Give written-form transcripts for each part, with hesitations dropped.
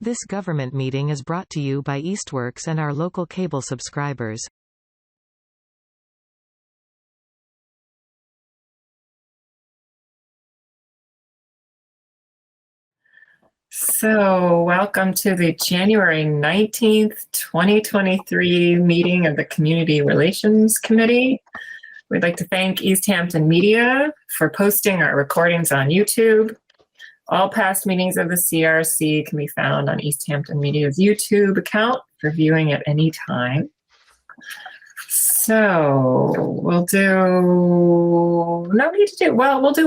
This government meeting is brought to you by Eastworks and our local cable subscribers. So, welcome to the January 19th, 2023 meeting of the Community Relations Committee. We'd like to thank Easthampton Media for posting our recordings on YouTube. All past meetings of the CRC can be found on Easthampton Media's YouTube account for viewing at any time. So we'll do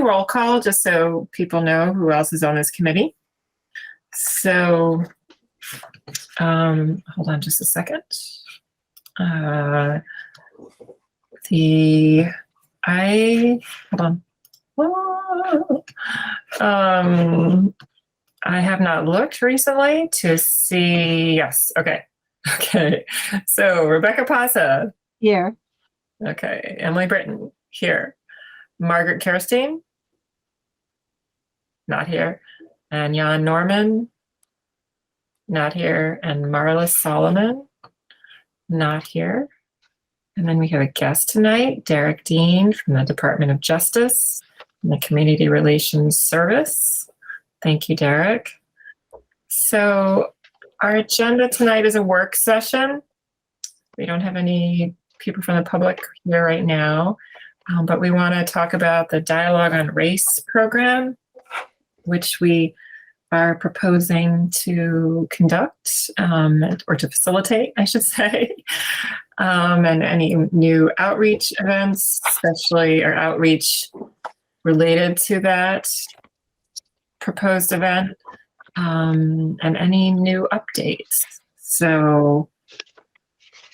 roll call just so people know who else is on this committee. So, hold on just a second. Hold on. I have not looked recently to see. Yes. Okay. Okay. So Rebecca Pasa. Here. Okay. Emily Britton. Here. Margaret Kerstein. Not here. And Jan Norman. Not here. And Marla Solomon. Not here. And then we have a guest tonight, Derek Dean from the Department of Justice and the Community Relations Service. Thank you, Derek. So our agenda tonight is a work session. We don't have any people from the public here right now, but we want to talk about the Dialogue on Race program, which we are proposing to conduct or to facilitate, I should say, and any new outreach events, especially or outreach related to that proposed event, and any new updates. So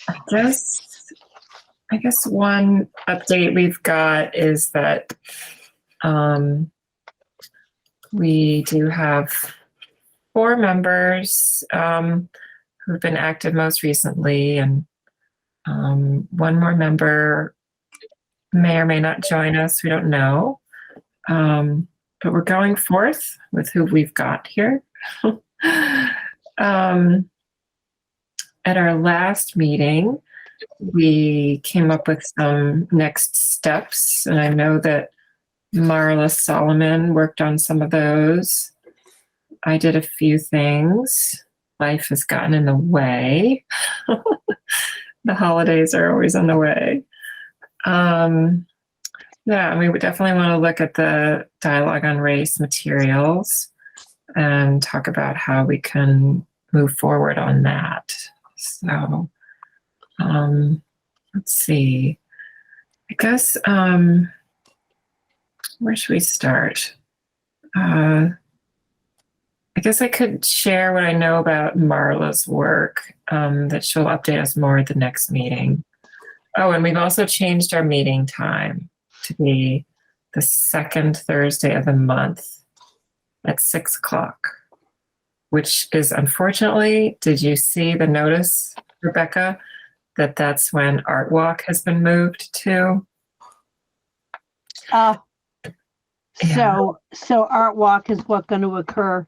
I guess one update we've got is that we do have 4 members who've been active most recently, and one more member may or may not join us. We don't know. But we're going forth with who we've got here. At our last meeting, we came up with some next steps, and I know that Marla Solomon worked on some of those. I did a few things. Life has gotten in the way. The holidays are always in the way. Yeah, we would definitely want to look at the Dialogue on Race materials and talk about how we can move forward on that. So, let's see. I guess, where should we start? I guess I could share what I know about Marla's work, that she'll update us more at the next meeting. Oh, and we've also changed our meeting time to be the second Thursday of the month at 6 o'clock, which is unfortunately, did you see the notice, Rebecca, that that's when Art Walk has been moved to? So Art Walk is what going to occur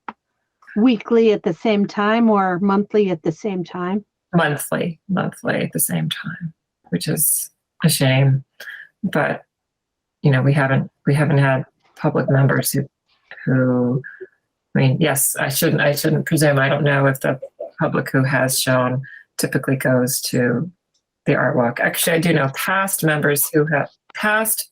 weekly at the same time or monthly at the same time? Monthly at the same time, which is a shame. But you know, we haven't had public members who I mean, yes, I shouldn't presume. I don't know if the public who has shown typically goes to the Art Walk. Actually, I do know past members who have past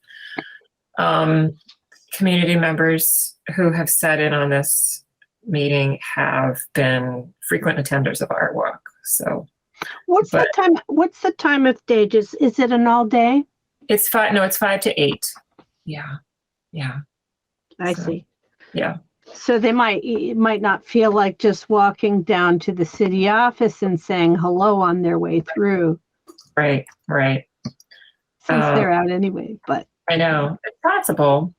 community members who have sat in on this meeting have been frequent attenders of Art Walk. So what's the time of day? Is it an all day? It's 5 to 8. Yeah. I see. Yeah. So they might not feel like just walking down to the city office and saying hello on their way through. Right. Since they're out anyway, but I know it's possible.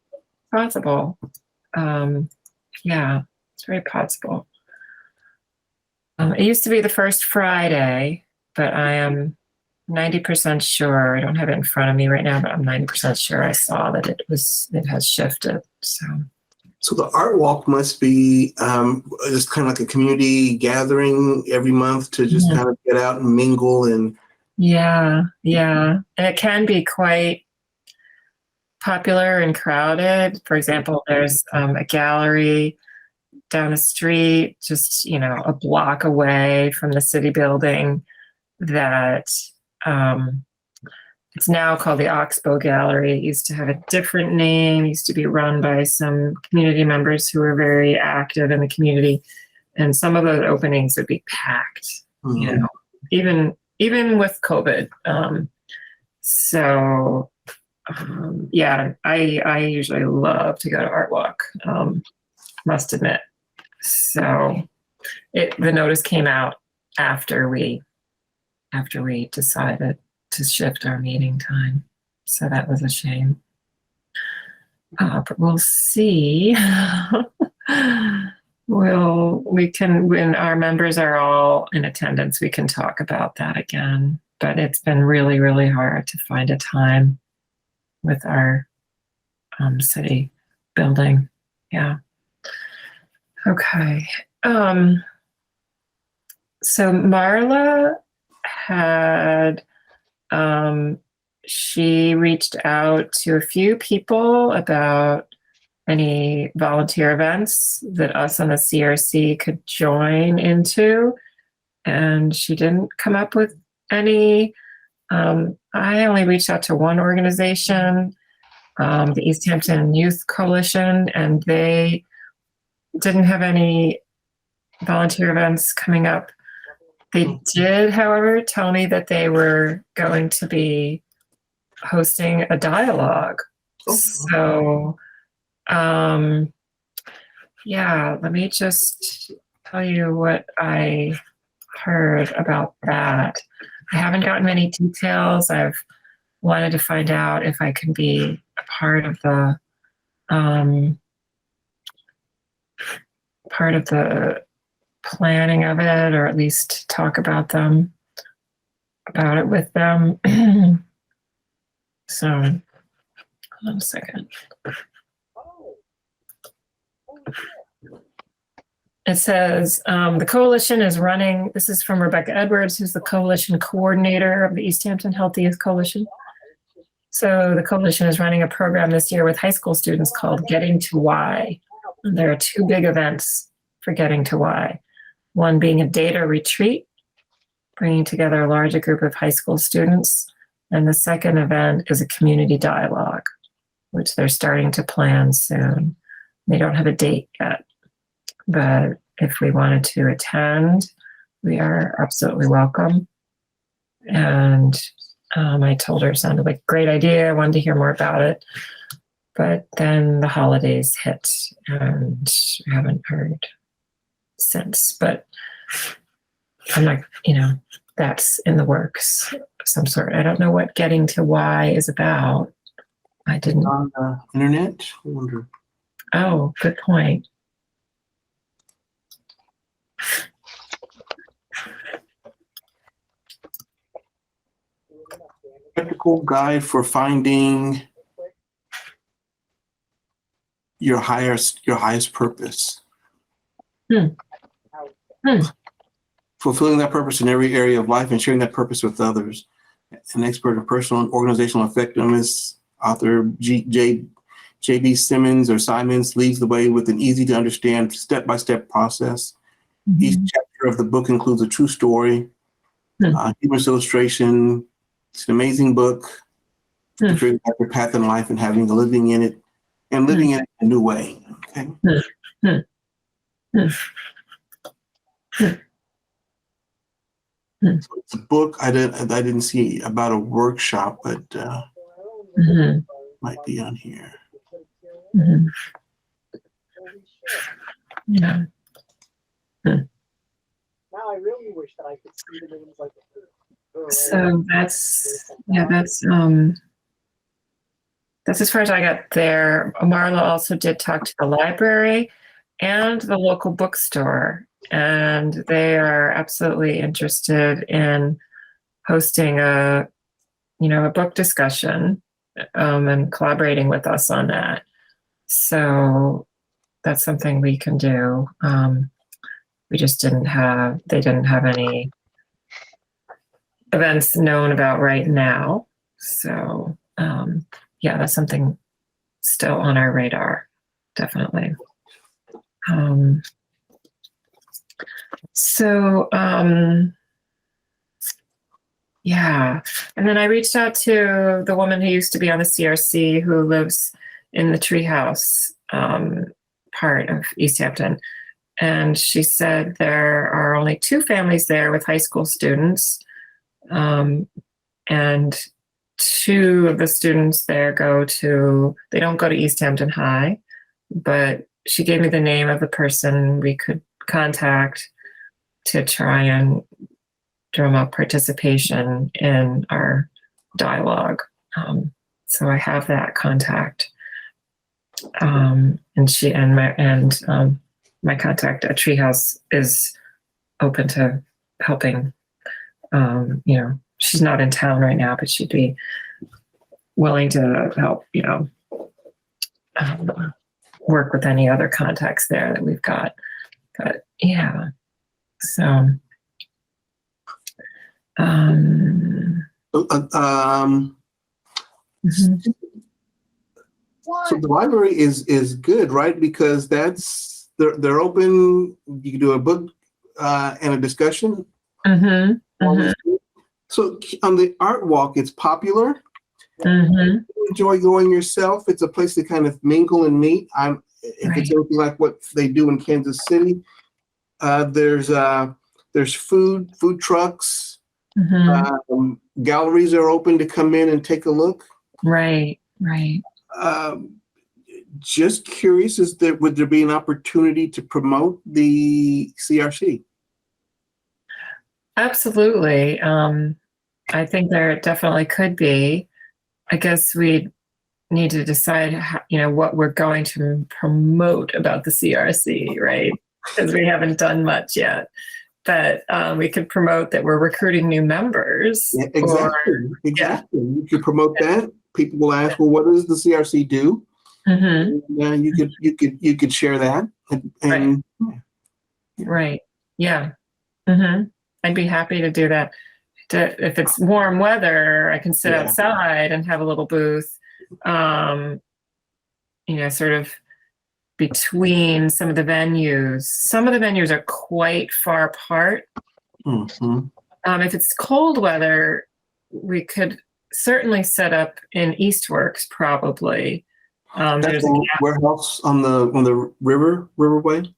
Yeah, it's very possible. It used to be the first Friday, but I am 90% sure. I don't have it in front of me right now, but I'm 90% sure I saw that it has shifted. So So the art walk must be just kind of like a community gathering every month to just kind of get out and mingle and. Yeah. And it can be quite popular and crowded. For example, there's a gallery down the street, just, a block away from the city building that it's now called the Oxbow Gallery. It used to have a different name, it used to be run by some community members who were very active in the community. And some of those openings would be packed, even with COVID. I usually love to go to Art Walk, must admit. So the notice came out after we decided to shift our meeting time. So that was a shame. But we'll see. When our members are all in attendance, we can talk about that again. But it's been really, really hard to find a time with our city building. Yeah. Okay. So Marla had, she reached out to a few people about any volunteer events that us on the CRC could join into, and she didn't come up with any. I only reached out to one organization, the Easthampton Youth Coalition, and they didn't have any volunteer events coming up. They did, however, tell me that they were going to be hosting a dialogue. So, let me just tell you what I heard about that. I haven't gotten many details. I've wanted to find out if I can be a part of the planning of it, or at least talk about it with them. So, hold on a second. It says the coalition is running. This is from Rebecca Edwards, who's the coalition coordinator of the Easthampton Healthy Youth Coalition. So the coalition is running a program this year with high school students called Getting to Why. And there are two big events for Getting to Why. One being a data retreat, bringing together a larger group of high school students. And the second event is a community dialogue, which they're starting to plan soon. They don't have a date yet, but if we wanted to attend, we are absolutely welcome. And I told her it sounded like a great idea. I wanted to hear more about it. But then the holidays hit and I haven't heard since. But I'm not, that's in the works of some sort. I don't know what Getting to Why is about. I didn't. On the internet? I wonder. Oh, good point. Practical guide for finding your highest purpose. Fulfilling that purpose in every area of life and sharing that purpose with others. An expert in personal and organizational effectiveness, author J.B. Simmons leads the way with an easy to understand step-by-step process. Each chapter of the book includes a true story, humorous illustration. It's an amazing book. Figuring out your path in life and living in it in a new way. Okay. So it's a book. I didn't see about a workshop, but might be on here. Yeah. Now I really wish that I could see the names like So that's as far as I got there. Marla also did talk to the library and the local bookstore, and they are absolutely interested in hosting a book discussion and collaborating with us on that. So that's something we can do. We just they didn't have any events known about right now. So, yeah, that's something still on our radar, definitely. Yeah. And then I reached out to the woman who used to be on the CRC who lives in the treehouse part of Easthampton. And she said there are only 2 families there with high school students. And 2 of the students there they don't go to Easthampton High, but she gave me the name of the person we could contact to try and drum up participation in our dialogue. So I have that contact. And my contact at Treehouse is open to helping. She's not in town right now, but she'd be willing to help, work with any other contacts there that we've got. But yeah, so. So the library is good, right? Because they're open. You can do a book and a discussion. So on the art walk, it's popular. You enjoy going yourself. It's a place to kind of mingle and meet. If it's anything like what they do in Kansas City, there's food trucks. Galleries are open to come in and take a look. Right. Just curious, would there be an opportunity to promote the CRC? Absolutely. I think there definitely could be. I guess we need to decide what we're going to promote about the CRC, right? Because we haven't done much yet. But we could promote that we're recruiting new members. Yeah, exactly. You could promote that. People will ask, well, what does the CRC do? You could share that. Right. Yeah. I'd be happy to do that. If it's warm weather, I can sit outside and have a little booth, sort of between some of the venues. Some of the venues are quite far apart. If it's cold weather, we could certainly set up in Eastworks, probably. There's a warehouse on the riverway.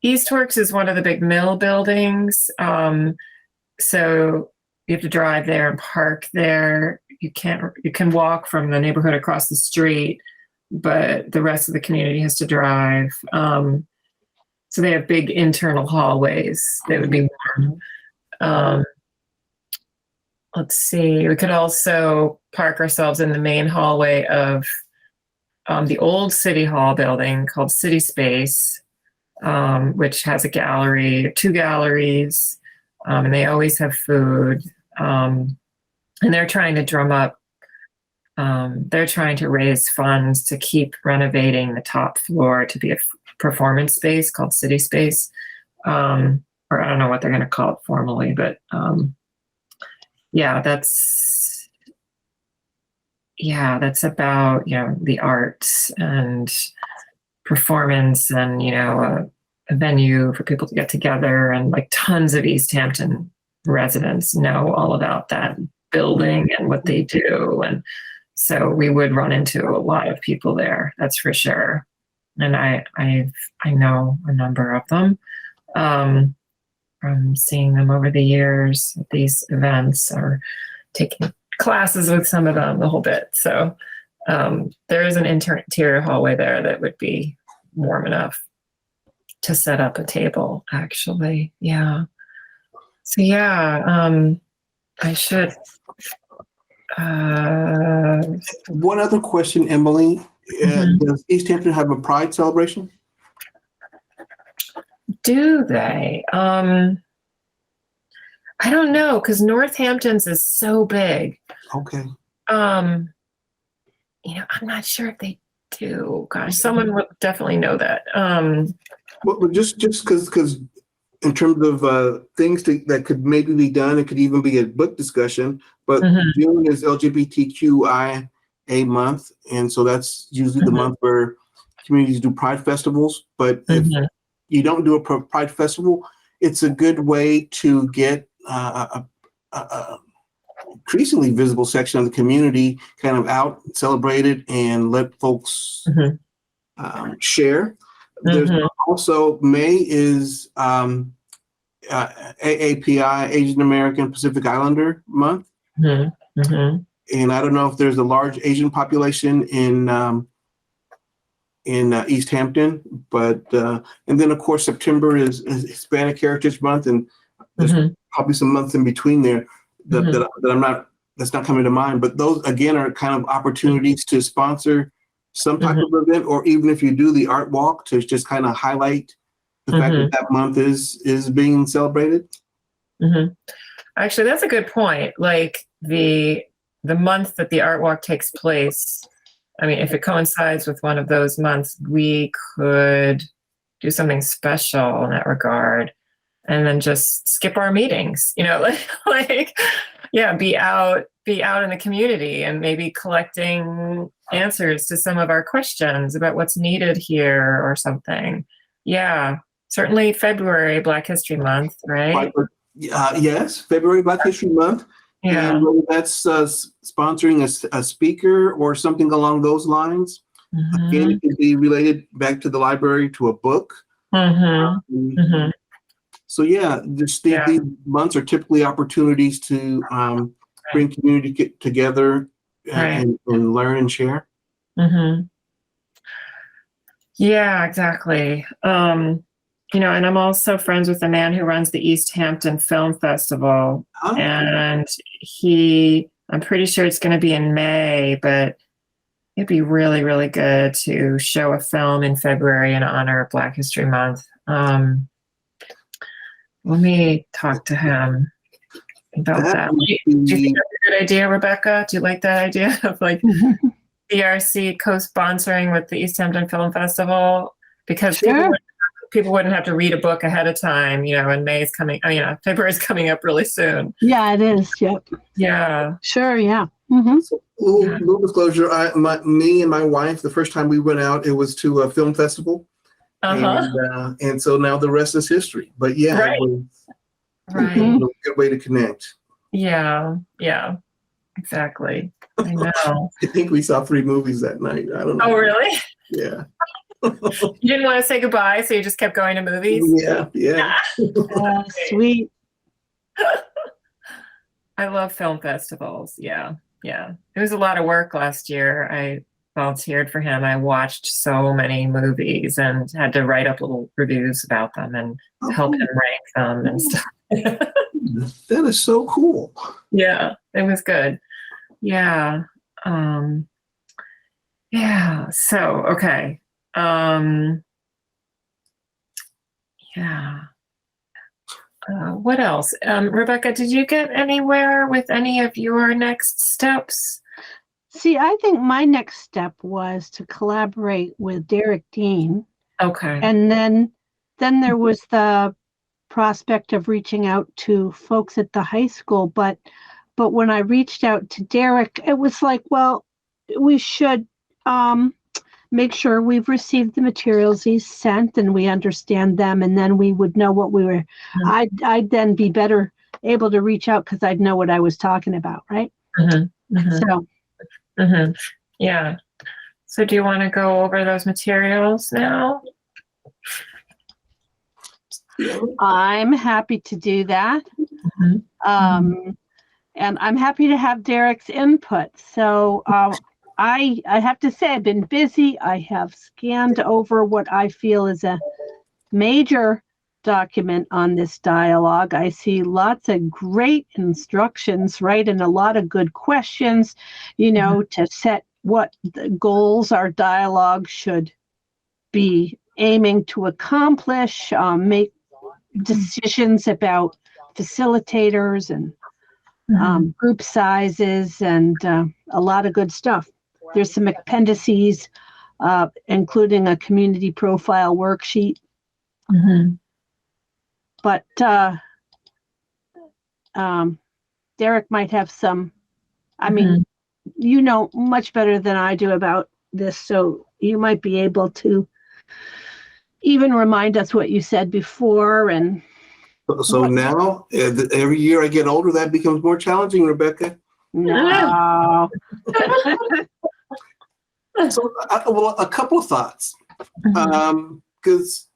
Eastworks is one of the big mill buildings. So you have to drive there and park there. You can walk from the neighborhood across the street, but the rest of the community has to drive. So they have big internal hallways that would be warm. Let's see, we could also park ourselves in the main hallway of the old City Hall building called City Space, which has a gallery, 2 galleries, and they always have food. And they're trying to drum up, they're trying to raise funds to keep renovating the top floor to be a performance space called City Space. Or I don't know what they're going to call it formally, but that's about, the arts and performance and, a venue for people to get together, and like tons of Easthampton residents know all about that building and what they do. And so we would run into a lot of people there, that's for sure. And I know a number of them from seeing them over the years at these events or taking classes with some of them, the whole bit. So there is an interior hallway there that would be warm enough to set up a table, actually. Yeah. So I should. One other question, Emily. Does Easthampton have a Pride celebration? Do they? I don't know, because Northampton's is so big. Okay. I'm not sure if they too. Gosh, someone would definitely know that. Well, just because in terms of things that could maybe be done, it could even be a book discussion. But Mhm. June is LGBTQIA month, and so that's usually the Mhm. month where communities do pride festivals. But if Mhm. you don't do a pride festival, it's a good way to get a increasingly visible section of the community kind of out, celebrated, and let folks Mhm. share. There's Mhm. also May is AAPI, Asian American Pacific Islander month. Mhm. Mhm. And I don't know if there's a large Asian population in Easthampton, but and then of course September is Hispanic Heritage Month, and there's Mhm. probably some months in between there Mhm. that's not coming to mind. But those again are kind of opportunities to sponsor some type Mhm. of event, or even if you do the art walk to just kind of highlight the fact that Mhm. that month is being celebrated. Mhm. Actually, that's a good point. Like the month that the art walk takes place, I mean, if it coincides with one of those months, we could do something special in that regard, and then just skip our meetings. Like yeah, be out in the community and maybe collecting answers to some of our questions about what's needed here or something. Yeah, certainly February, Black History Month, right? Yes, February Black History Month. Yeah. And whether that's sponsoring a speaker or something along those lines, again, Mm-hmm. it could be related back to the library to a book. Mm-hmm. Mm-hmm. So yeah, these months are typically opportunities to bring community together Right. and learn and share. Mm-hmm. Yeah, exactly. And I'm also friends with the man who runs the Easthampton Film Festival. Oh. And I'm pretty sure it's going to be in May, but it'd be really, really good to show a film in February in honor of Black History Month. Let me talk to him about that. Do you think that's a good idea, Rebecca? Do you like that idea of like BRC co-sponsoring with the Easthampton Film Festival? Because Sure. people wouldn't have to read a book ahead of time, and May is coming, February is coming up really soon. Yeah, it is. Yep. Yeah. Sure. Yeah. Mm-hmm. So, little disclosure, me and my wife, the first time we went out, it was to a film festival. Uh-huh. And so now the rest is history. But yeah, Right. it was Right. a good way to connect. Yeah. Yeah. Exactly. I know. I think we saw 3 movies that night. I don't know. Oh, really? Yeah. You didn't want to say goodbye, so you just kept going to movies? Yeah. Sweet. I love film festivals. Yeah. Yeah. It was a lot of work last year. I volunteered for him. I watched so many movies and had to write up little reviews about them and help him rank them and stuff. That is so cool. Yeah, it was good. Yeah. Yeah. So, okay. Yeah. What else? Rebecca, did you get anywhere with any of your next steps? See, I think my next step was to collaborate with Derek Dean. Okay. And then there was the prospect of reaching out to folks at the high school. But when I reached out to Derek, it was like, well, we should make sure we've received the materials he's sent and we understand them, and then we would know what we were. Mm-hmm. I'd then be better able to reach out because I'd know what I was talking about, right? Mm-hmm. Mm-hmm. So. Mm-hmm. Yeah. So do you want to go over those materials now? I'm happy to do that. Mm-hmm. And I'm happy to have Derek's input. So I have to say I've been busy. I have scanned over what I feel is a major document on this dialogue. I see lots of great instructions, right, and a lot of good questions, to set what the goals our dialogue should be aiming to accomplish, make decisions about facilitators and group sizes, and a lot of good stuff. There's some appendices including a community profile worksheet. Mhm. But Derek might have some, I mean, you know much better than I do about this, so you might be able to even remind us what you said before. And So now, every year I get older, that becomes more challenging, Rebecca. no. So, well, a couple of thoughts. Because,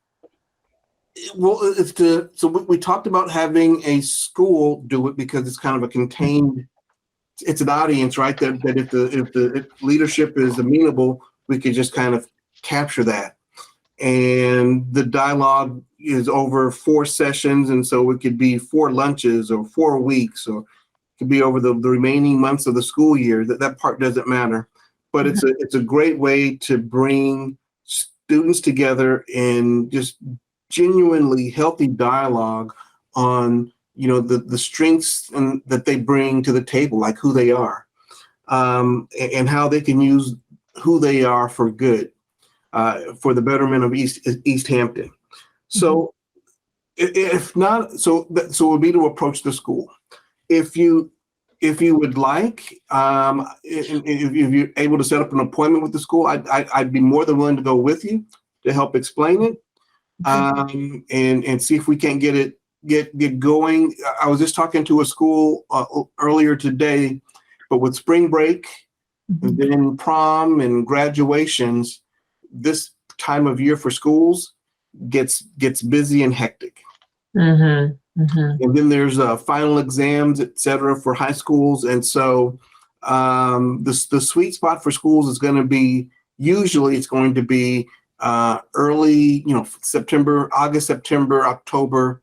so we talked about having a school do it because it's kind of a contained, it's an audience, right? That if the leadership is amenable, we could just kind of capture that. And the dialogue is over 4 sessions, and so it could be 4 lunches or 4 weeks, or it could be over the remaining months of the school year. That part doesn't matter, but it's a great way to bring students together in just genuinely healthy dialogue on the strengths that they bring to the table, like who they are, and how they can use who they are for good. For the betterment of Easthampton. So if not, so it would be to approach the school. If you would like, if you're able to set up an appointment with the school, I'd be more than willing to go with you to help explain it, and see if we can get going. I was just talking to a school earlier today, but with spring break, and then prom and graduations, this time of year for schools gets busy and hectic. And then there's final exams, et cetera, for high schools. And so the sweet spot for schools is going to be, usually it's going to be early, September, August, September, October,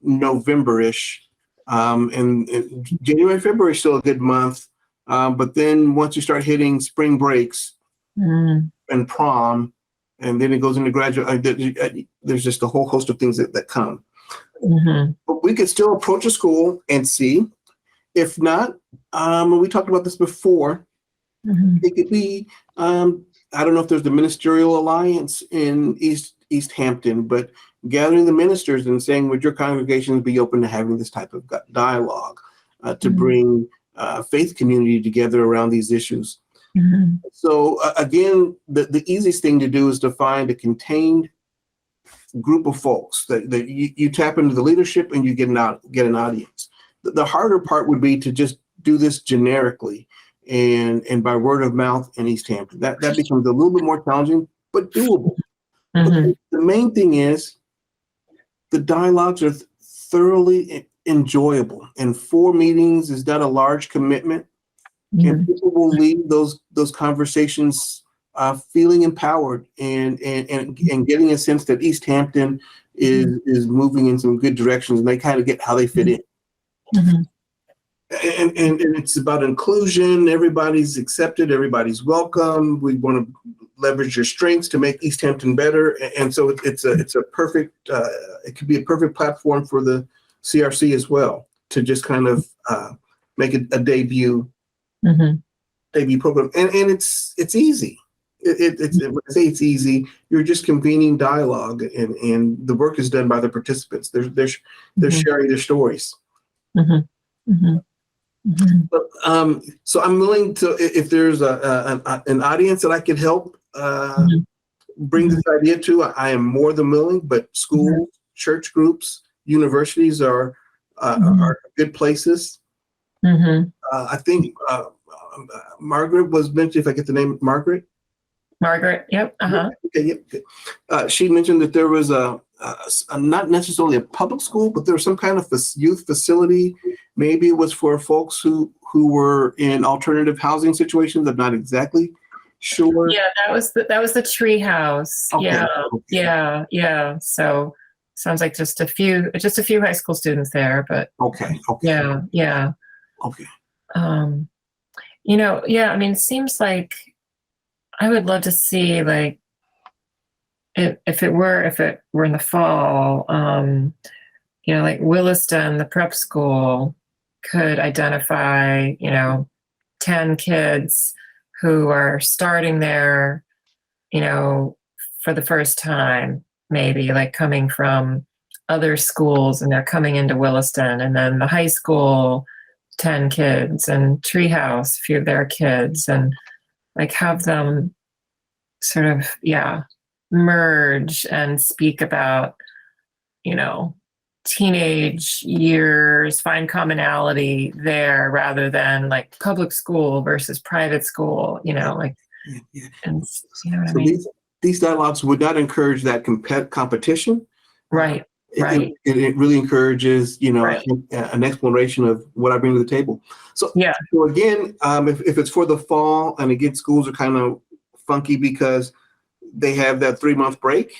November-ish. And January, February is still a good month. But then once you start hitting spring breaks, and prom, and then it goes into graduate, there's just a whole host of things that come. But we could still approach a school and see. If not, we talked about this before, it could be, I don't know if there's the Ministerial Alliance in Easthampton, but gathering the ministers and saying, would your congregations be open to having this type of dialogue to bring faith community together around these issues? So again, the easiest thing to do is to find a contained group of folks that you tap into the leadership and you get an audience. The harder part would be to just do this generically and by word of mouth in Easthampton. That becomes a little bit more challenging, but doable. But the main thing is the dialogues are thoroughly enjoyable, and 4 meetings is not a large commitment. And people will leave those conversations feeling empowered and getting a sense that Easthampton is moving in some good directions, and they kind of get how they fit in. And it's about inclusion. Everybody's accepted. Everybody's welcome. We want to leverage your strengths to make Easthampton better. And so it's a perfect. It could be a perfect platform for the CRC as well to just kind of make it a debut program, and it's easy. When I say it's easy, you're just convening dialogue, and the work is done by the participants. They're sharing their stories. But, so I'm willing to, if there's an audience that I could help bring this idea to, I am more than willing. But schools, church groups, universities are good places. I think Margaret was mentioned, if I get the name, Margaret. Yep. Okay, yep. She mentioned that there was a not necessarily a public school, but there was some kind of youth facility. Maybe it was for folks who were in alternative housing situations. I'm not exactly sure. Yeah, that was the tree house. Okay. Yeah. So sounds like just a few high school students there, but okay. Yeah. Okay. I mean, it seems like I would love to see, like, if it were in the fall, like Williston, the prep school could identify, 10 kids who are starting there you know, for the first time, maybe like coming from other schools and they're coming into Williston, and then the high school, 10 kids, and Treehouse, a few of their kids, and like have them sort of, merge and speak about, you know, teenage years, find commonality there rather than like public school versus private school, you know, like, and you know what I mean? These dialogues would not encourage that competition. Right. Right. It really encourages, you know, Right. an exploration of what I bring to the table. So, Yeah. so again, if it's for the fall, and again, schools are kind of funky because they have that 3-month break,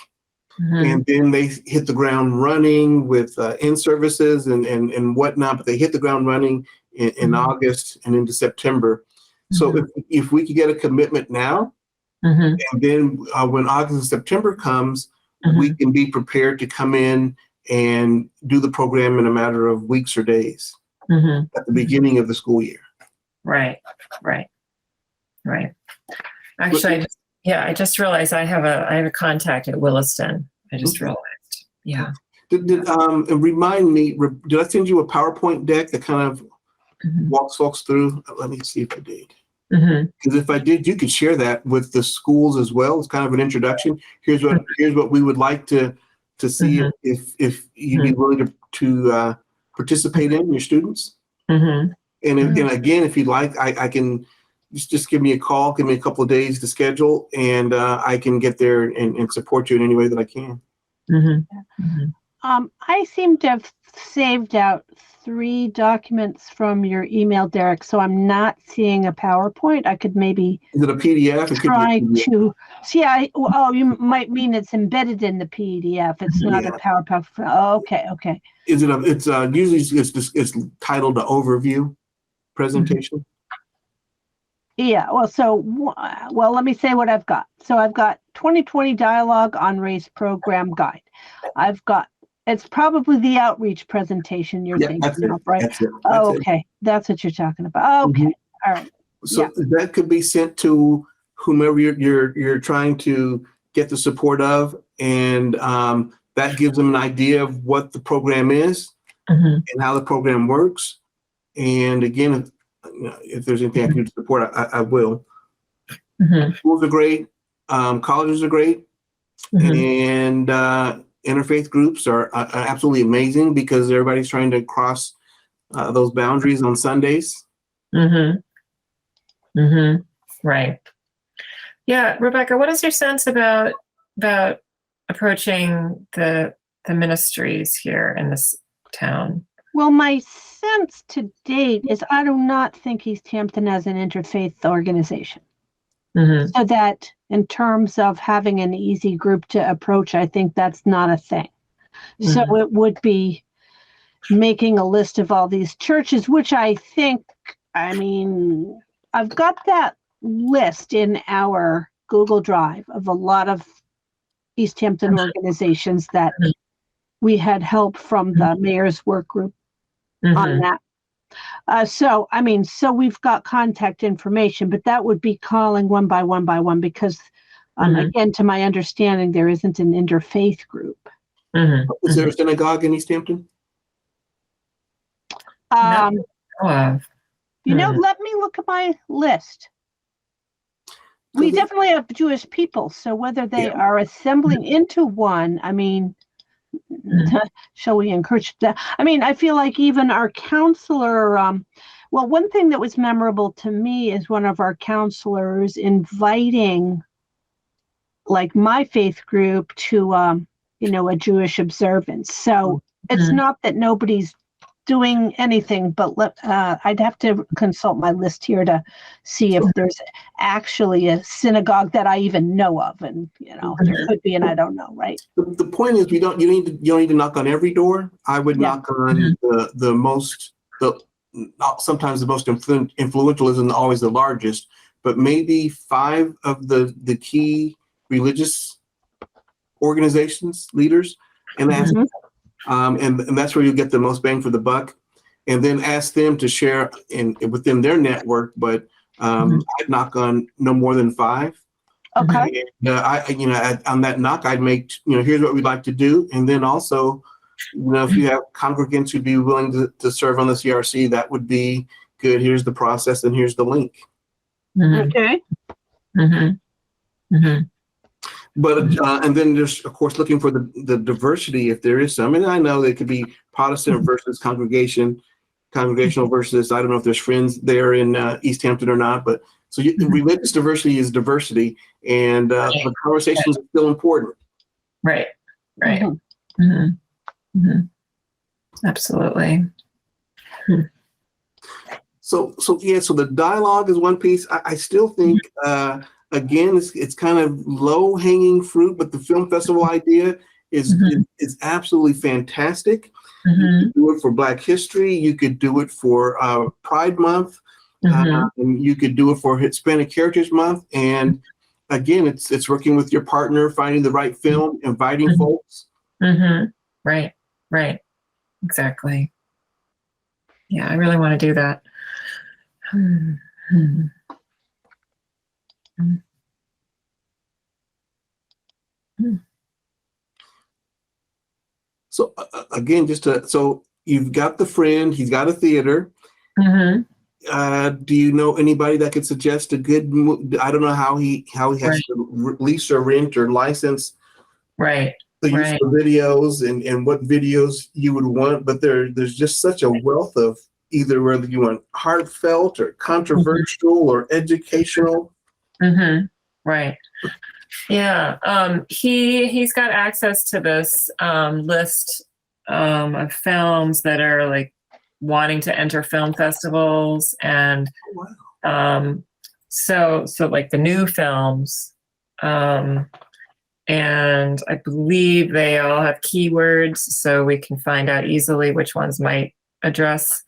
and then they hit the ground running with in-services and whatnot, but they hit the ground running in August and into September. So if we could get a commitment now, and then when August and September comes, we can be prepared to come in and do the program in a matter of weeks or days at the beginning of the school year. Right. Actually, I just realized I have a contact at Williston. I just realized. Yeah. Remind me, did I send you a PowerPoint deck that kind of walks folks through? Let me see if I did. Because if I did, you could share that with the schools as well. It's kind of an introduction. Here's what we would like to see if you'd be willing to participate in your students. And again, if you'd like, I can just give me a call, give me a couple of days to schedule, and I can get there and support you in any way that I can. I seem to have saved out 3 documents from your email, Derek, so I'm not seeing a PowerPoint. I could maybe Is it a PDF? try to see. You might mean it's embedded in the PDF. It's not a PowerPoint. Oh, okay. Is it it's usually it's titled the overview presentation? Yeah, well, let me say what I've got. So I've got 2020 Dialogue on Race Program Guide. It's probably the outreach presentation you're thinking of, right? That's it. Okay, that's what you're talking about. Okay, all right. So that could be sent to whomever you're trying to get the support of, and that gives them an idea of what the program is and how the program works. And again, if there's anything I can do to support, I will. Schools are great, colleges are great, and interfaith groups are absolutely amazing because everybody's trying to cross those boundaries on Sundays. Right. Yeah, Rebecca, what is your sense about approaching the ministries here in this town? Well, my sense to date is I do not think Easthampton has an interfaith organization. So that in terms of having an easy group to approach, I think that's not a thing. So it would be making a list of all these churches, which I've got that list in our Google Drive of a lot of Easthampton organizations that we had help from the mayor's work group on that. So we've got contact information, but that would be calling one by one because, again, to my understanding, there isn't an interfaith group. Is there a synagogue in Easthampton? Let me look at my list. We definitely have Jewish people, so whether they are assembling into one, shall we encourage that? I feel like even our counselor, one thing that was memorable to me is one of our counselors inviting like my faith group to, a Jewish observance. So it's not that nobody's doing anything, but I'd have to consult my list here to see if there's actually a synagogue that I even know of, and there could be, and I don't know, right? The point is, you don't need to knock on every door. I would knock on sometimes the most influential isn't always the largest, but maybe 5 of the key religious organizations, leaders, and ask. And that's where you get the most bang for the buck, and then ask them to share within their network. But I'd knock on no more than 5. Okay. And, on that knock, I'd make, here's what we'd like to do. And then also, if you have congregants who'd be willing to serve on the CRC, that would be good. Here's the process and here's the link. Okay. But, and then there's, of course, looking for the diversity, if there is some. And I know it could be Protestant versus congregational versus, I don't know if there's friends there in Easthampton or not, but so religious diversity is diversity, and the conversations are still important. Right. Absolutely. So the dialogue is one piece. I still think, again, it's kind of low hanging fruit, but the film festival idea is absolutely fantastic. You could do it for Black History. You could do it for Pride Month. And you could do it for Hispanic Heritage Month. And again, it's working with your partner, finding the right film, inviting folks. Right. Exactly. Yeah, I really want to do that. So again, so you've got the friend, he's got a theater. Do you know anybody that could suggest a good? I don't know how he has to lease or rent or license. Right. The use of videos and what videos you would want, but there's just such a wealth of either whether you want heartfelt or controversial or educational. Right. Yeah. He's got access to this list of films that are like wanting to enter film festivals, and so like the new films, and I believe they all have keywords, so we can find out easily which ones might address,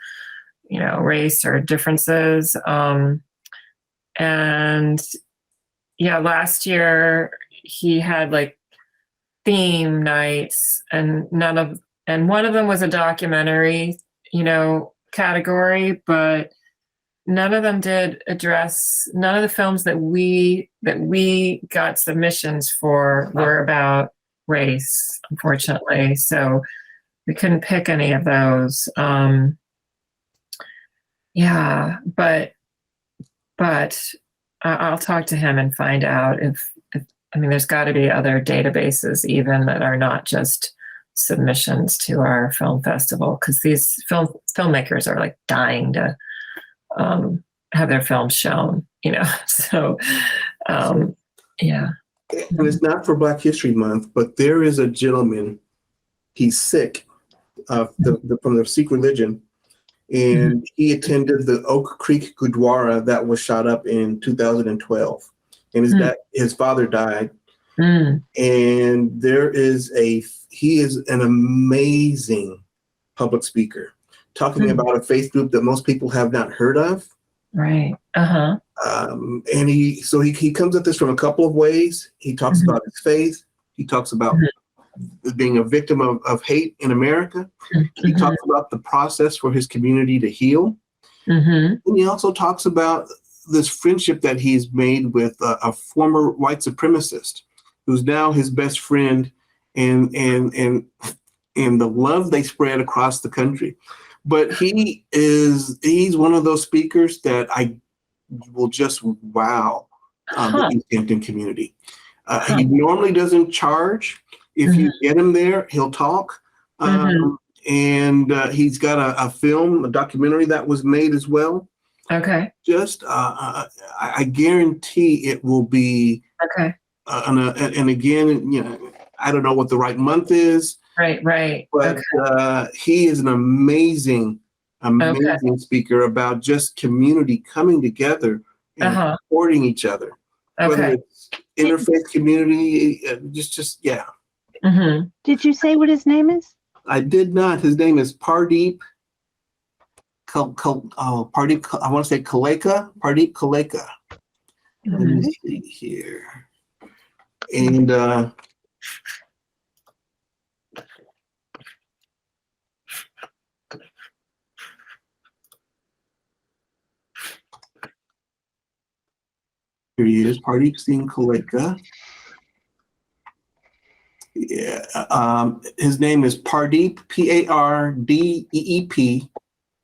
race or differences. And yeah, last year he had like theme nights, and one of them was a documentary, category, but none of them did address, none of the films that we got submissions for were about race, unfortunately. So we couldn't pick any of those. Yeah, but I'll talk to him and find out if there's got to be other databases even that are not just submissions to our film festival, because these filmmakers are like dying to have their films shown, so yeah. And it's not for Black History Month, but there is a gentleman, he's Sikh, from the Sikh religion, and he attended the Oak Creek Gurdwara that was shot up in 2012, and his father died. And he is an amazing public speaker, talking about a faith group that most people have not heard of. Right. And he comes at this from a couple of ways. He talks about his faith. He talks about being a victim of hate in America. He talks about the process for his community to heal. And he also talks about this friendship that he's made with a former white supremacist who's now his best friend, and the love they spread across the country. But he's one of those speakers that I will just wow the Easthampton community. He normally doesn't charge. If you get him there, he'll talk. And he's got a documentary that was made as well. Okay. Just I guarantee it will be okay. And again, I don't know what the right month is. Right. But he is an amazing speaker about just community coming together and supporting each other. Whether it's interfaith community, yeah. Did you say what his name is? I did not. His name is Pardeep. Pardeep. I want to say Kaleka. Pardeep Kaleka. Let me see here. And Here he is, Pardeep Singh Kaleka. Yeah, his name is Pardeep, Pardeep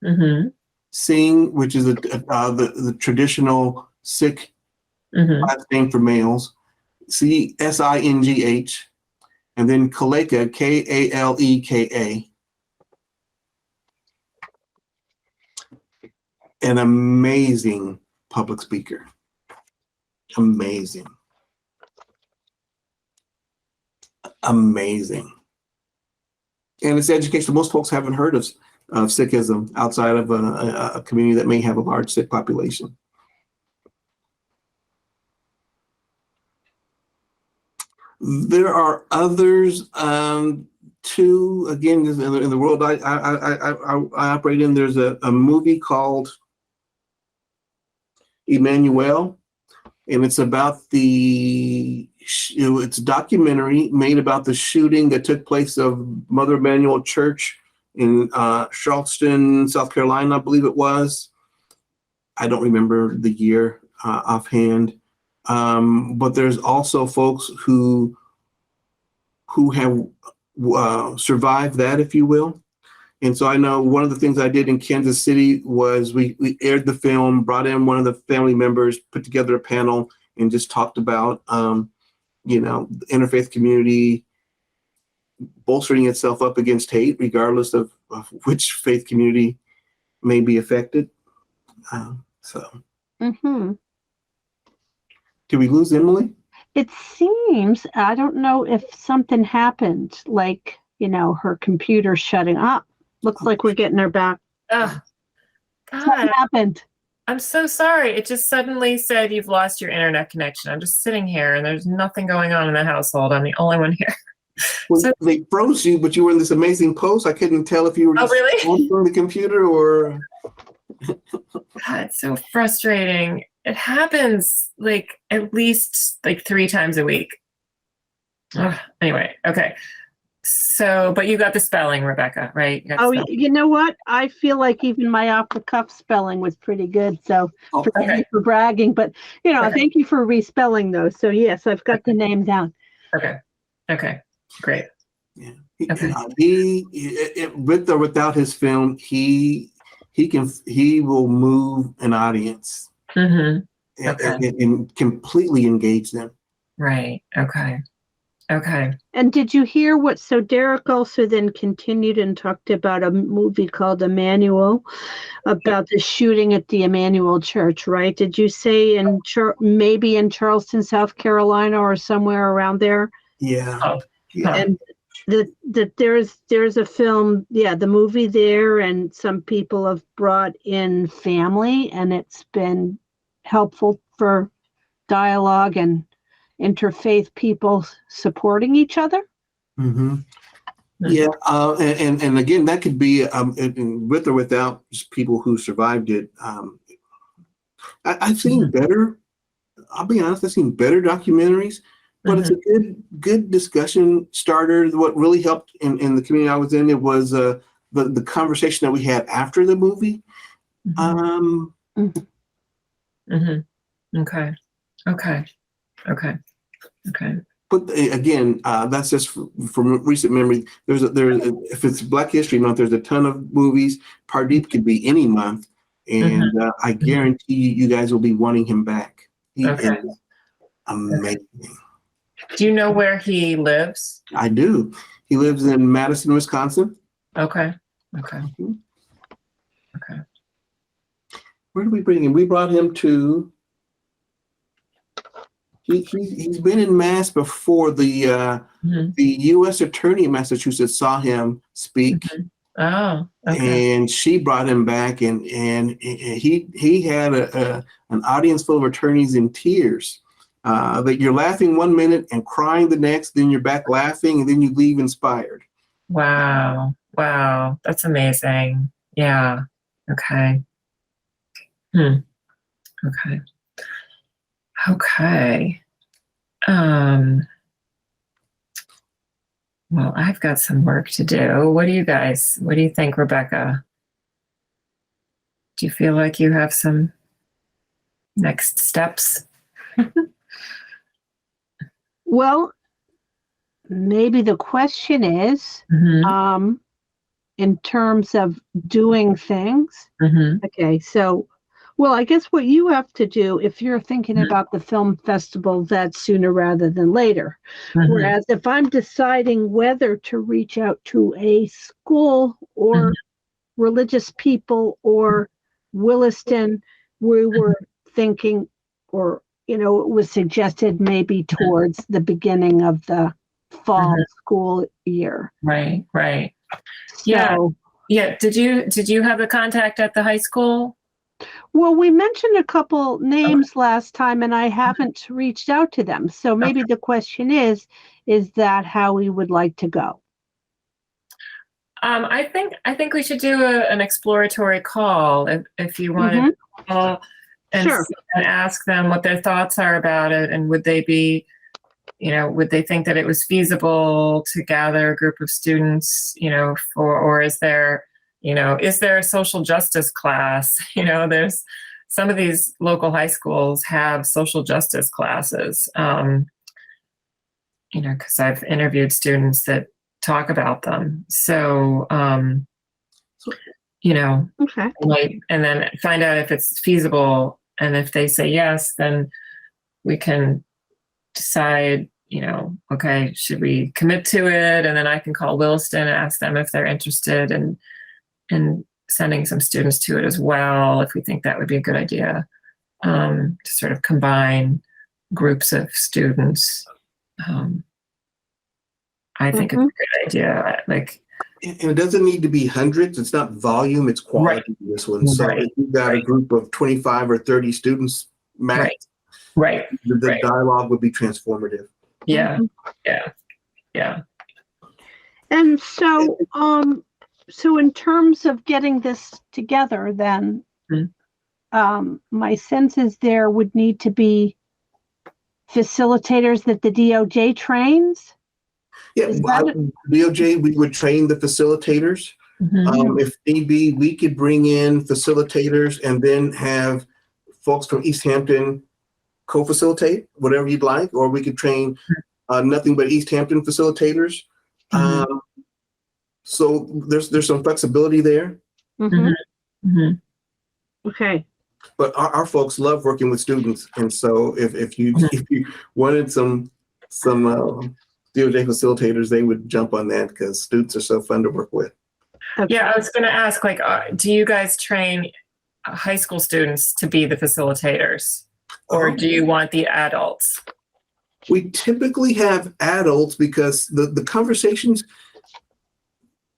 Mm-hmm. Singh, which is the traditional Sikh Mm-hmm. last name for males. Singh, and then Kaleka, Kaleka. An amazing public speaker. Amazing. Amazing. And it's educational. Most folks haven't heard of Sikhism outside of a community that may have a large Sikh population. There are others too. Again, in the world I operate in, there's a movie called Emmanuel, and it's about it's a documentary made about the shooting that took place of Mother Emanuel Church in Charleston, South Carolina, I believe it was. I don't remember the year offhand. But there's also folks who have survived that, if you will. And so I know one of the things I did in Kansas City was we aired the film, brought in one of the family members, put together a panel, and just talked about, the interfaith community bolstering itself up against hate, regardless of which faith community may be affected. Mm-hmm. Did we lose Emily? It seems, I don't know if something happened, like, her computer shutting up. Looks like we're getting her back. Oh, God. What happened? I'm so sorry. It just suddenly said you've lost your internet connection. I'm just sitting here and there's nothing going on in the household. I'm the only one here. Well, So- they froze you, but you were in this amazing post. I couldn't tell if you were just really? on the computer or. God, it's so frustrating. It happens like at least like 3 times a week. Ugh, anyway, okay. So, but you got the spelling, Rebecca, right? You got the Oh, spelling. you know what? I feel like even my off-the-cuff spelling was pretty good. So forgive me for bragging, but Okay. thank you for respelling those. So yes, I've got the name down. Okay, great. Yeah. Okay. With or without his film, he will move an audience Mm-hmm. Okay. and completely engage them. Right. Okay. And did you hear so Derek also then continued and talked about a movie called Emmanuel, about the shooting at the Emmanuel Church, right? Did you say maybe in Charleston, South Carolina, or somewhere around there? Yeah. Oh. Yeah. And that there's a film, the movie there, and some people have brought in family, and it's been helpful for dialogue and interfaith people supporting each other. Mm-hmm. Yeah, and again, that could be with or without just people who survived it. I've seen better. I'll be honest. I've seen better documentaries, but it's a good discussion starter. What really helped in the community I was in, it was the conversation that we had after the movie. Okay. But again, that's just from recent memory. If it's Black History Month, there's a ton of movies. Pardeep could be any month, and I guarantee you guys will be wanting him back. He is amazing. Do you know where he lives? I do. He lives in Madison, Wisconsin. Okay. Where did we bring him? We brought him to. He's been in Mass before. The U.S. Attorney in Massachusetts saw him speak, Oh, okay. and she brought him back, and he had an audience full of attorneys in tears. That you're laughing 1 minute and crying the next, then you're back laughing, and then you leave inspired. Wow, that's amazing. Yeah. Okay. Okay. Well, I've got some work to do. What do you think, Rebecca? Do you feel like you have some next steps? Well, maybe the question is, Mhm. in terms of doing things. Mhm. Okay, so, well, I guess what you have to do if you're thinking Mhm. about the film festival, that's sooner rather than later. Mhm. Whereas if I'm deciding whether to reach out to a school or Mhm. religious people or Williston, we were thinking, or, it was suggested maybe towards the beginning of the fall Mhm. school year. Right, right. Yeah, So, yeah. Did you have the contact at the high school? well, we mentioned a couple names last time and I haven't reached out to them. So maybe the question is that how we would like to go? I think we should do an exploratory call if you wanted Mm-hmm. to call and Sure. and ask them what their thoughts are about it, and would they think that it was feasible to gather a group of students, or is there a social justice class? There's some of these local high schools have social justice classes, because I've interviewed students that talk about them. So, Okay. and then find out if it's feasible. And if they say yes, then we can decide, okay, should we commit to it? And then I can call Williston and ask them if they're interested in sending some students to it as well, if we think that would be a good idea, to sort of combine groups of students. I think it's a good idea. And it doesn't need to be hundreds. It's not volume, it's Right. quality in this one. So Right. if you've got a Right. group of 25 or 30 students max, Right. the Right. dialogue would be transformative. Yeah. Mhm. Yeah. Yeah. And so in terms of getting this together, then, my sense is there would need to be facilitators that the DOJ trains. Yeah, Is that DOJ, we would train the facilitators. Mhm. If need be, we could bring in facilitators and then have folks from Easthampton co-facilitate, whatever you'd like, or we could train nothing but Easthampton facilitators. Mhm. So there's some flexibility there, Mhm. Mhm. Okay. but our folks love working with students, and so if you wanted some DOJ facilitators, they would jump on that because students are so fun to work with. Okay. Yeah, I was going to ask, do you guys train high school students to be the facilitators, or do you want the adults? We typically have adults because the conversations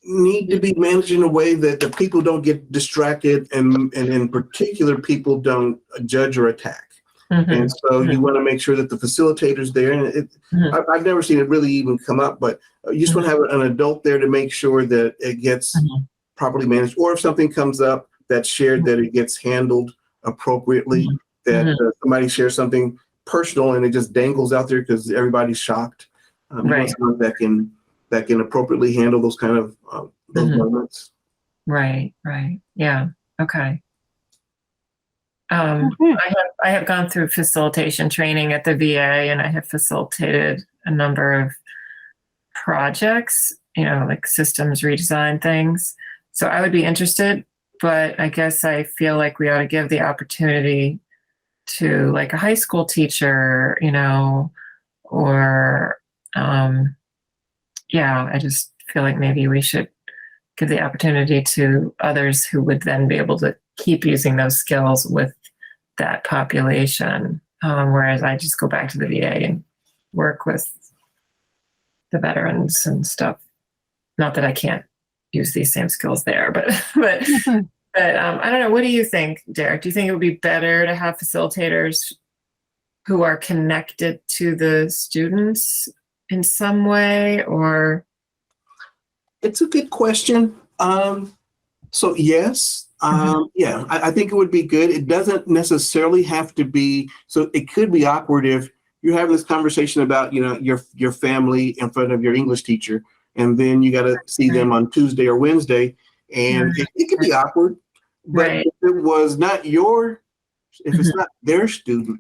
need to be managed in a way that the people don't get distracted and in particular people don't judge or attack. And so you want to make sure that the facilitator's there. And I've never seen it really even come up, but you just want to have an adult there to make sure that it gets properly managed. Or if something comes up that's shared, that it gets handled appropriately, that somebody shares something personal and it just dangles out there because everybody's shocked. You want someone that can appropriately handle those kind of those moments. Right. Yeah. Okay. Okay. I have gone through facilitation training at the VA, and I have facilitated a number of projects, like systems redesign things. So I would be interested, but I guess I feel like we ought to give the opportunity to like a high school teacher, or I just feel like maybe we should give the opportunity to others who would then be able to keep using those skills with that population. Whereas I just go back to the VA and work with the veterans and stuff. Not that I can't use these same skills there, but I don't know. What do you think, Derek? Do you think it would be better to have facilitators who are connected to the students in some way, or? It's a good question. So yes, I think it would be good. It doesn't necessarily have to be. So it could be awkward if you're having this conversation about your family in front of your English teacher, and then you got to see them on Tuesday or Wednesday, and it could be awkward. But if it was not if it's not their student,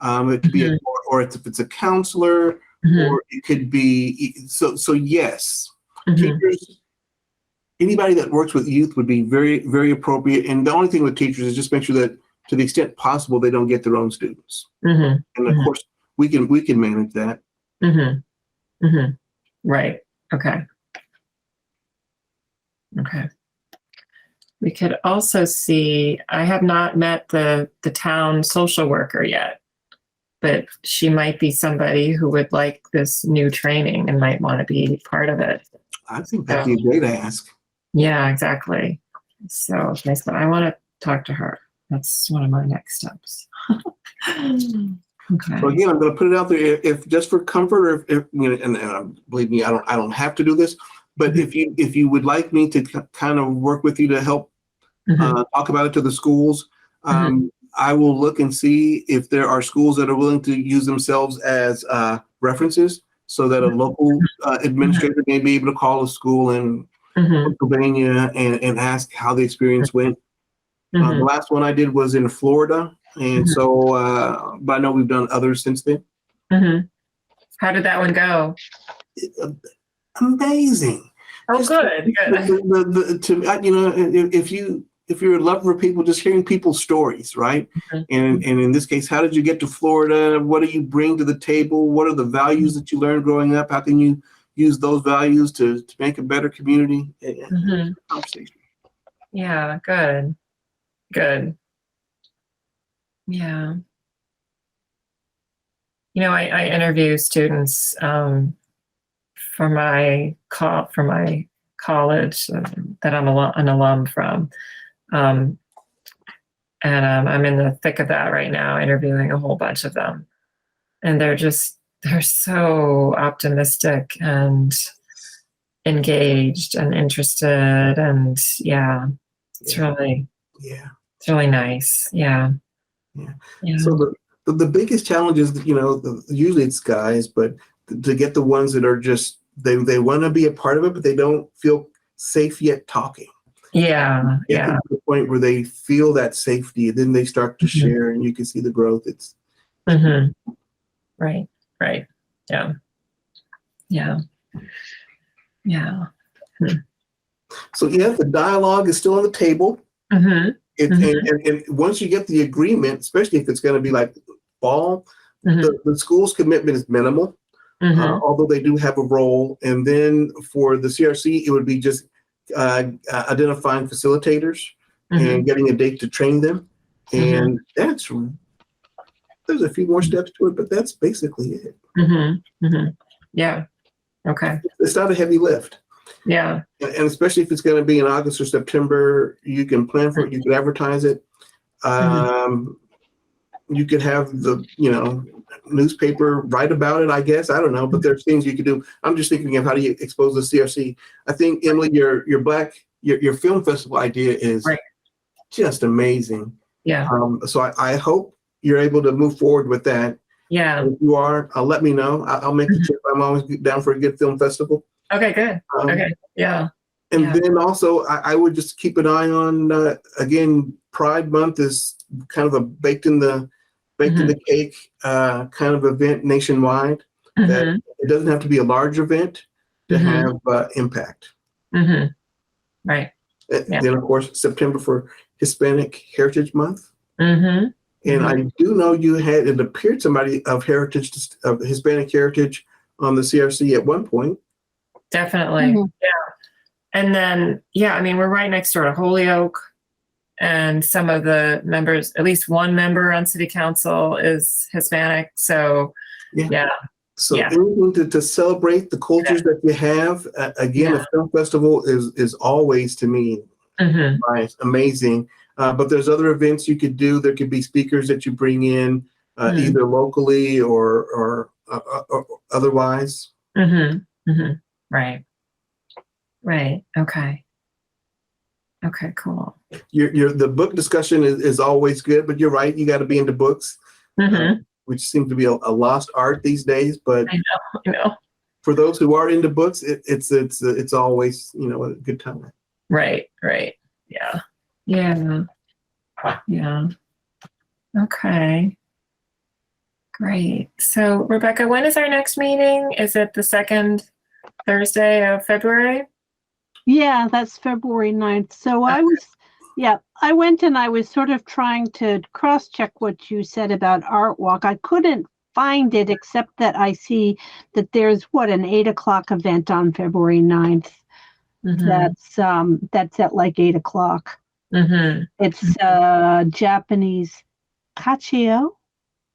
it could be or if it's a counselor Mhm. or it could be, so yes, Mhm. teachers, anybody that works with youth would be very, very appropriate. And the only thing with teachers is just make sure that to the extent possible, they don't get their own students. Mhm. And of course, we can manage that. Mhm. Mhm. Right. Okay. Okay. We could also see, I have not met the town social worker yet, but she might be somebody who would like this new training and might want to be part of it. I think that'd be a great ask. Yeah, exactly. So nice, but I want to talk to her. That's one of my next steps. Okay. So again, I'm going to put it out there if just for comfort, or if you know, and believe me, I don't have to do this, but if you would like me to kind of work with you to help talk about it to the schools, I will look and see if there are schools that are willing to use themselves as references, so that a local administrator may be able to call a school in Pennsylvania and ask how the experience went. The last one I did was in Florida, and so, but I know we've done others since then. How did that one go? Amazing. Oh, Just good. If you're a lover of people, just hearing people's stories, right? And in this case, how did you get to Florida? What do you bring to the table? What are the values that you learned growing up? How can you use those values to make a better community? Conversation. Yeah, good. Good. Yeah. You know, I interview students for my college that I'm an alum from. And I'm in the thick of that right now, interviewing a whole bunch of them. And they're so optimistic and engaged and interested. And yeah, it's really nice. Yeah. So the biggest challenge is, usually it's guys, but to get the ones that are just, they want to be a part of it, but they don't feel safe yet talking. Yeah. Get them to the point where they feel that safety, then they start to share, and you can see the growth. It's right. Yeah. So the dialogue is still on the table. And once you get the agreement, especially if it's going to be like fall, the school's commitment is minimal, although they do have a role. And then for the CRC, it would be just identifying facilitators and getting a date to train them. And there's a few more steps to it, but that's basically it. Yeah. Okay. It's not a heavy lift. Yeah. And especially if it's going to be in August or September, you can plan for it. You could advertise it. You could have the, newspaper write about it, I guess. I don't know, but there's things you could do. I'm just thinking of how do you expose the CRC. I think, Emily, your film festival idea is just amazing. Yeah. So I hope you're able to move forward with that. Yeah. And if you are, let me know. I'll make the trip. I'm always down for a good film festival. Okay, good. Okay. Yeah. And then also, I would just keep an eye on, again, Pride Month is kind of a baked in the cake kind of event nationwide. That it doesn't have to be a large event to have impact. Right. Then, of course, September for Hispanic Heritage Month. And I do know it appeared somebody of Hispanic heritage on the CRC at one point. Definitely. Yeah. And then, I mean, we're right next door to Holyoke, and some of the members, at least one member on city council is Hispanic. So, So anything to celebrate the cultures that you have. Again, a film festival is always, to me, amazing. But there's other events you could do. There could be speakers that you bring in, either locally or otherwise. Right. Okay, cool. The book discussion is always good, but you're right. You got to be into books, which seems to be a lost art these days. But I know. For those who are into books, it's always, a good time. Right. Yeah. Okay. Great. So, Rebecca, when is our next meeting? Is it the second Thursday of February? Yeah, that's February 9th. So I went and I was sort of trying to cross-check what you said about Art Walk. I couldn't find it except that I see that there's an 8 o'clock event on February 9th. That's at like 8 o'clock. It's Japanese Kachio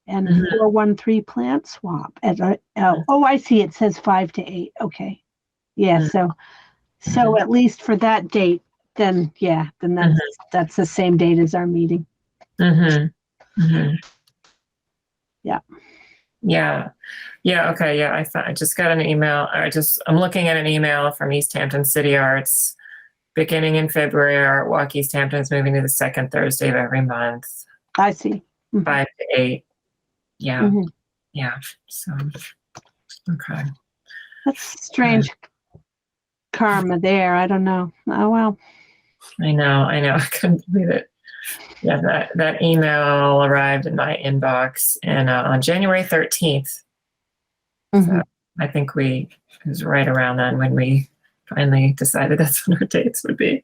and 413 plant swap at I see it says 5 to 8. Okay. Yeah, so at least for that date, then that's the same date as our meeting. Yeah. Okay. Yeah. I just got an email. I'm looking at an email from Easthampton City Arts. Beginning in February, Art Walk Easthampton is moving to the second Thursday of every month. I see. 5 to 8. Yeah. Yeah. So, okay. That's strange karma there. I don't know. Oh, well. I know. I couldn't believe it. Yeah, that email arrived in my inbox and on January 13th. So I think it was right around then when we finally decided that's when our dates would be.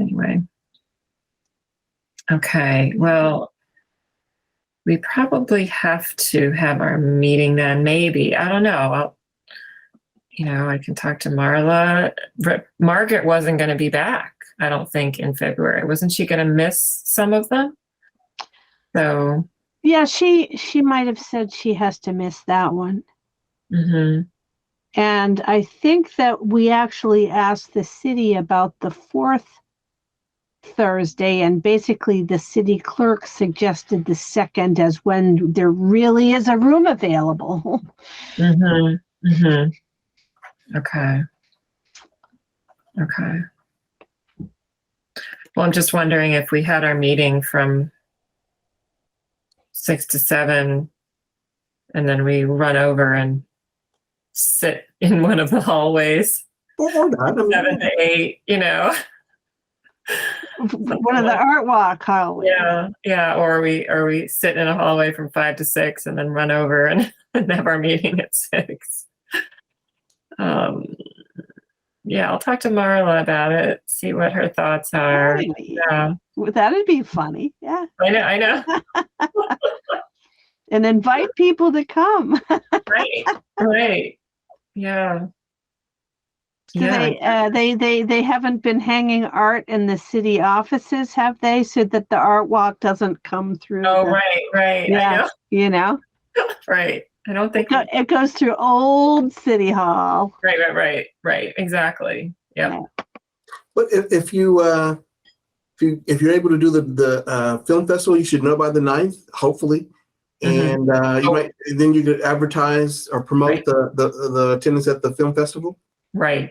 Anyway. Okay. Well, we probably have to have our meeting then. Maybe. I don't know. I can talk to Marla. Margaret wasn't going to be back, I don't think, in February. Wasn't she going to miss some of them? So. Yeah, she might have said she has to miss that one. And I think that we actually asked the city about the fourth Thursday, and basically the city clerk suggested the second as when there really is a room available. Okay. Well, I'm just wondering if we had our meeting from 6 to 7 and then we run over and sit in one of the hallways. Or not. 7 to 8, One of the Art Walk hallways. Yeah. Or we sit in a hallway from 5 to 6 and then run over and have our meeting at 6. Yeah, I'll talk to Marla about it, see what her thoughts are. Yeah. That'd be funny. Yeah. I know. And invite people to come. Right. Yeah. So they haven't been hanging art in the city offices, have they? So that the Art Walk doesn't come through. Oh, right. Yeah, Right. I don't think it goes through old City Hall. Right. Exactly. Yeah. But if you're able to do the film festival, you should know by the 9th, hopefully. And you could advertise or promote the attendance at the film festival. Right.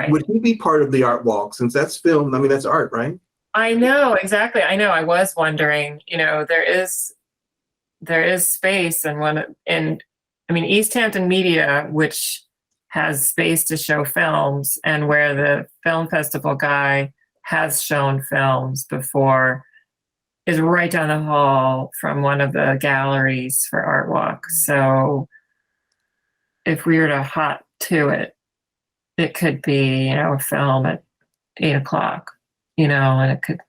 Would he be part of the Art Walk, since that's film? I mean, that's art, right? I know, exactly. I know. I was wondering, there is space in Easthampton Media, which has space to show films, and where the film festival guy has shown films before is right down the hall from one of the galleries for Art Walk. So if we were to hot to it, it could be, a film at 8 o'clock, and it could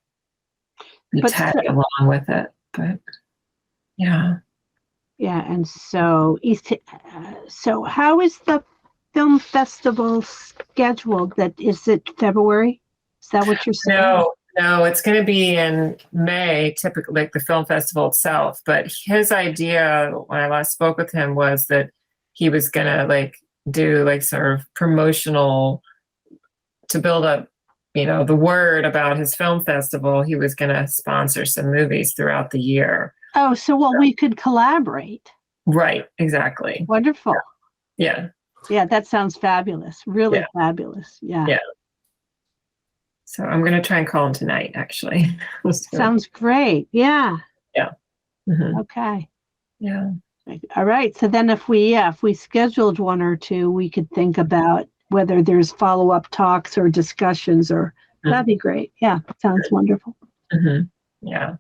be tagged along with it. But yeah. Yeah, and so so how is the film festival scheduled? Is it February? Is that what you're saying? No, it's going to be in May, typically, like the film festival itself. But his idea when I last spoke with him was that he was going to do sort of promotional to build up, the word about his film festival. He was going to sponsor some movies throughout the year. Oh, so we could collaborate. Right, exactly. Wonderful. Yeah. Yeah, that sounds fabulous. Really fabulous. Yeah. Yeah. So I'm going to try and call him tonight, actually. Sounds great. Yeah. Yeah. Okay. Yeah. All right. So then if we scheduled one or two, we could think about whether there's follow-up talks or discussions, or that'd be great. Yeah. Sounds wonderful. Yeah.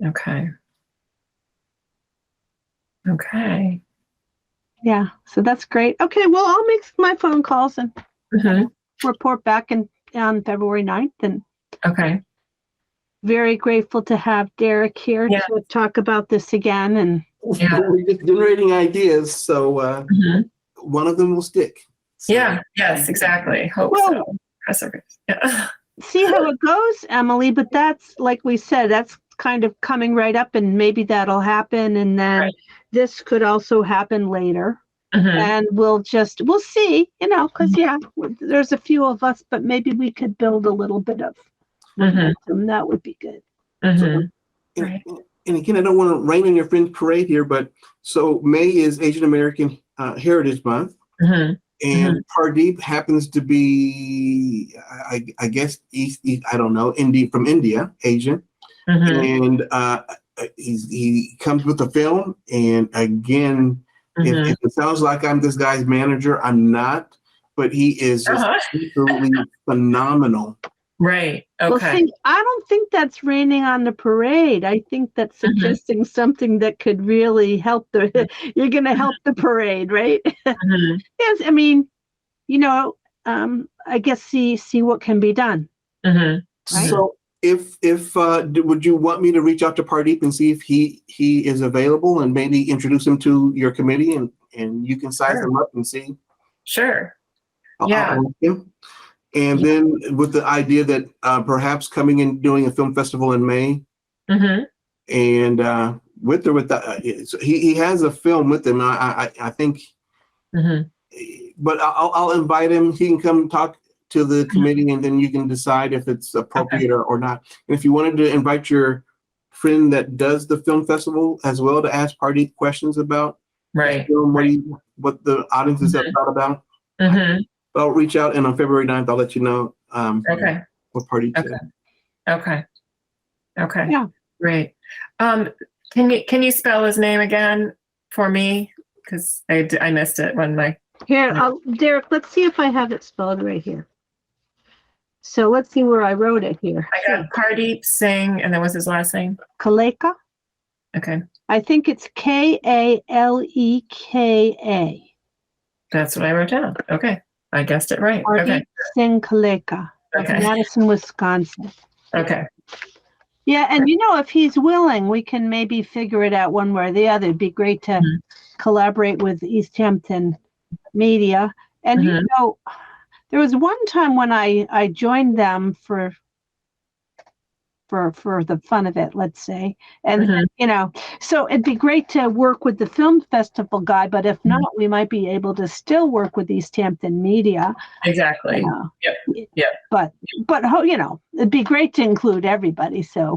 Okay. Okay. Yeah, so that's great. Okay, well, I'll make my phone calls and Mhm. report back on February 9th. And Okay. very grateful to have Derek here Yeah. to talk about this again. And Yeah. We're just generating ideas, so Mhm. one of them will stick. So, Yeah. Yes, exactly. Hope Well- so. Pressers. Yeah. see how it goes, Emily. But that's, like we said, that's kind of coming right up, and maybe that'll happen. And then Right. this could also happen later. Mhm. And we'll see, because there's a few of us, but maybe we could build a little bit of momentum. That would be good. Mhm. And, Right. and again, I don't want to rain on your friend's parade here, but so May is Asian American Heritage Month, Mhm. and Pardeep happens to be, I guess, I don't know, from India, Asian, Mhm. and he comes with a film, and again, if it sounds like I'm this guy's manager, I'm not, but he is just absolutely phenomenal. Right. Well, Okay. see, I don't think that's raining on the parade. I think that's suggesting something that could really help you're going to help the parade, right? Mhm. Yes, I mean, I guess see what can be done. Mhm. Right. So if would you want me to reach out to Pardeep and see if he is available and maybe introduce him to your committee, and you can size Sure. him up and see? Sure. I'll Yeah. ask him. And then with the idea that perhaps coming and doing a film festival in May, Mhm. and with or without, he has a film with him. I think, Mhm. but I'll invite him. He can come talk to the committee, and then you can decide if it's appropriate or not. And if you wanted to invite your friend that does the film festival as well to ask Pardeep questions about the Right. film, Right. what the audiences have thought about, Mhm. I'll reach out, and on February 9th, I'll let you know Okay. what Pardeep Okay. said. Okay. Okay. Yeah. Great. Can you spell his name again for me? Because I missed it when Here, Derek, let's see if I have it spelled right here. So let's see where I wrote it here. I got Pardeep Singh, and then what's his last name? Kaleka. Okay. I think it's Kaleka. That's what I wrote down. Okay. I guessed it right. Okay. Pardeep Singh Kaleka of Okay. Madison, Wisconsin. Okay. Yeah, and if he's willing, we can maybe figure it out one way or the other. It'd be great to collaborate with Easthampton Media. And there was one time when I joined them for the fun of it, let's say. And so it'd be great to work with the film festival guy, but if not, we might be able to still work with Easthampton Media. Exactly. Yep. But it'd be great to include everybody. So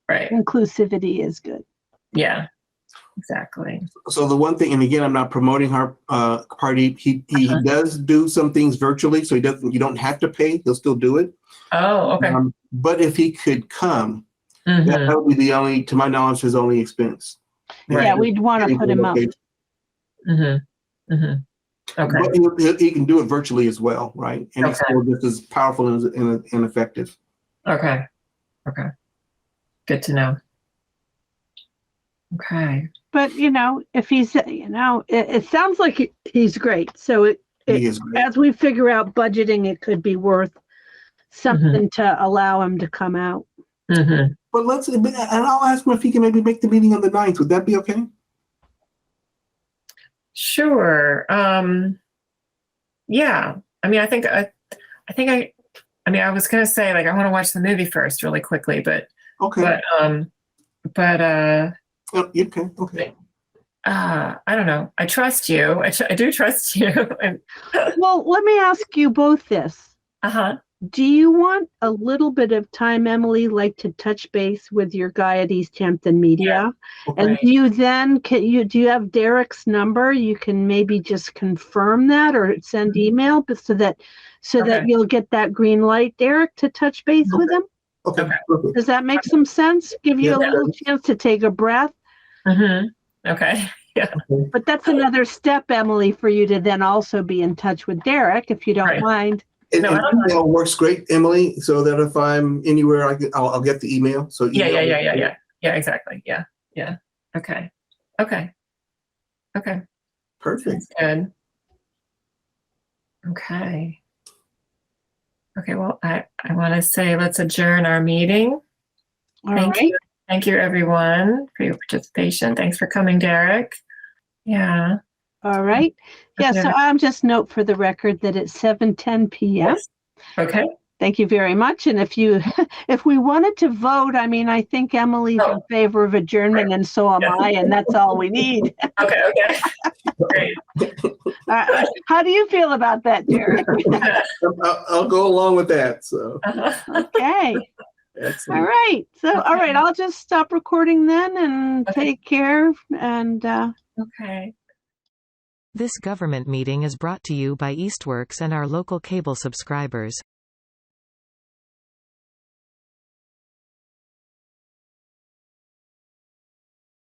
right. Inclusivity is good. Yeah. Exactly. So the one thing, and again, I'm not promoting our Pardeep. He does do some things virtually, so you don't have to pay. He'll still do it. Oh, okay. But if he could come, that would be to my knowledge, his only expense. Right. Yeah, we'd want to put him up. Okay. But he can do it virtually as well, right? And it's still just as powerful and effective. Okay. Good to know. Okay. But if he's it sounds like he's great. So He is great. as we figure out budgeting, it could be worth something to allow him to come out. But and I'll ask him if he can maybe make the meeting on the 9th. Would that be okay? Sure. Yeah. I mean, I was going to say, I want to watch the movie first really quickly, but okay. Okay. I don't know. I trust you. I do trust you. Well, let me ask you both this. Do you want a little bit of time, Emily, to touch base with your guy at Easthampton Media? Yeah. Okay. And you then do you have Derek's number? You can maybe just confirm that or send email, but so that you'll get that green light, Derek, to touch base with him. Okay. Does that make some sense? Give you a little chance to take a breath. Okay. Yeah. But that's another step, Emily, for you to then also be in touch with Derek, if you don't mind. And email works great, Emily, so that if I'm anywhere, I'll get the email. So Yeah. Yeah, exactly. Yeah. Yeah. Okay. Okay. Okay. Perfect. That's good. Okay. Okay. Well, I want to say let's adjourn our meeting. All Thank right. you. Thank you, everyone, for your participation. Thanks for coming, Derek. Yeah. All right. Yeah, so I'm just note for the record that it's 7:10 p.m. Yes. Okay. Thank you very much. And if you, if we wanted to vote, I mean, I think Emily's in favor of adjournment and so am I, and that's all we need. Okay. Okay. Great. How do you feel about that, Derek? I'll go along with that. So, Okay. excellent. All right. So, all Okay. right, I'll just stop recording then and Okay. take care. And Okay. This government meeting is brought to you by Eastworks and our local cable subscribers.